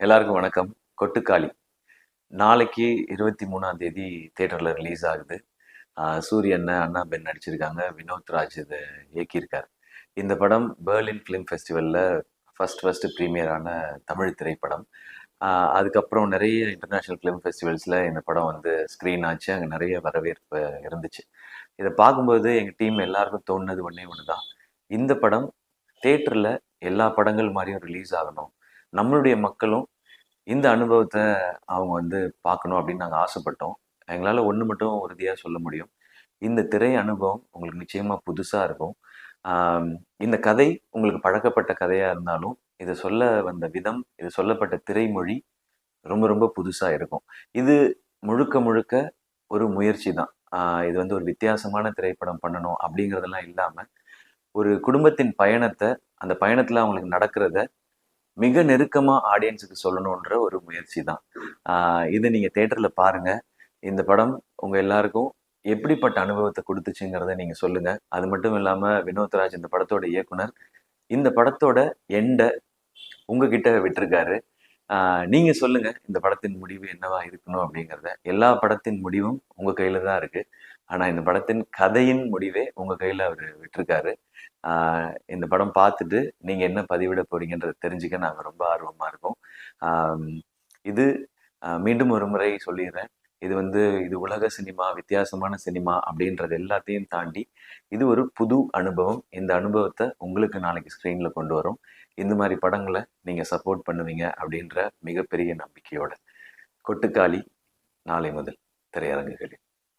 எல்லாருக்கும் வணக்கம். கொட்டுக்காளி நாளைக்கு 23ஆம் தேதி தியேட்டர்ல ரிலீஸ் ஆகுது. சூரியன், அண்ணா பென் நடிச்சிருக்காங்க. வினோத் ராஜ் இதை இயக்கியிருக்கார். இந்த படம் பெர்லின் ஃபிலிம் ஃபெஸ்டிவலில் ஃபர்ஸ்ட் ப்ரீமியர் ஆன தமிழ் திரைப்படம். அதுக்கப்புறம் நிறைய இன்டர்நேஷ்னல் ஃபிலிம் ஃபெஸ்டிவல்ஸில் இந்த படம் வந்து ஸ்க்ரீன் ஆச்சு. அங்கே நிறைய வரவேற்பு இருந்துச்சு. இதை பார்க்கும்போது எங்கள் டீம் எல்லாருக்கும் தோணுனது ஒன்றே ஒன்று தான். இந்த படம் தியேட்டரில் எல்லா படங்கள் மாதிரியும் ரிலீஸ் ஆகணும். நம்மளுடைய மக்களும் இந்த அனுபவத்தை அவங்க வந்து பார்க்கணும் அப்படின்னு நாங்கள் ஆசைப்பட்டோம். எங்களால் ஒன்று மட்டும் உறுதியாக சொல்ல முடியும். இந்த திரை அனுபவம் உங்களுக்கு நிச்சயமாக புதுசாக இருக்கும். இந்த கதை உங்களுக்கு பழக்கப்பட்ட கதையாக இருந்தாலும் இதை சொல்ல வந்த விதம், இது சொல்லப்பட்ட திரைமொழி ரொம்ப ரொம்ப புதுசாக இருக்கும். இது முழுக்க முழுக்க ஒரு முயற்சி தான். இது வந்து ஒரு வித்தியாசமான திரைப்படம் பண்ணணும் அப்படிங்கிறதெல்லாம் இல்லாமல் ஒரு குடும்பத்தின் பயணத்தை, அந்த பயணத்தில் அவங்களுக்கு நடக்கிறத மிக நெருக்கமாக ஆடியன்ஸுக்கு சொல்லணுன்ற ஒரு முயற்சி தான். இதை நீங்கள் தேட்டரில் பாருங்கள். இந்த படம் உங்கள் எல்லாருக்கும் எப்படிப்பட்ட அனுபவத்தை கொடுத்துச்சுங்கிறத நீங்கள் சொல்லுங்கள். அது மட்டும் இல்லாமல் வினோத்ராஜ் இந்த படத்தோட இயக்குனர் இந்த படத்தோட எண்டை உங்ககிட்ட விட்டுருக்காரு. நீங்கள் சொல்லுங்கள் இந்த படத்தின் முடிவு என்னவா இருக்கணும் அப்படிங்கிறத. எல்லா படத்தின் முடிவும் உங்கள் கையில் தான் இருக்குது. ஆனால் இந்த படத்தின் கதையின் முடிவே உங்கள் கையில் அவர் விட்டுருக்காரு. இந்த படம் பார்த்துட்டு நீங்கள் என்ன பதிவிட போறீங்கன்றதை தெரிஞ்சுக்க நாங்கள் ரொம்ப ஆர்வமாக இருக்கோம். இது மீண்டும் ஒரு முறை சொல்லிடுறேன். இது உலக சினிமா, வித்தியாசமான சினிமா அப்படின்றது எல்லாத்தையும் தாண்டி இது ஒரு புது அனுபவம். இந்த அனுபவத்தை உங்களுக்கு நாளைக்கு ஸ்க்ரீனில் கொண்டு வரும். இந்த மாதிரி படங்களை நீங்கள் சப்போர்ட் பண்ணுவீங்க அப்படின்ற மிகப்பெரிய நம்பிக்கையோட கொட்டுக்காளி நாளை முதல் திரையரங்குகளில்.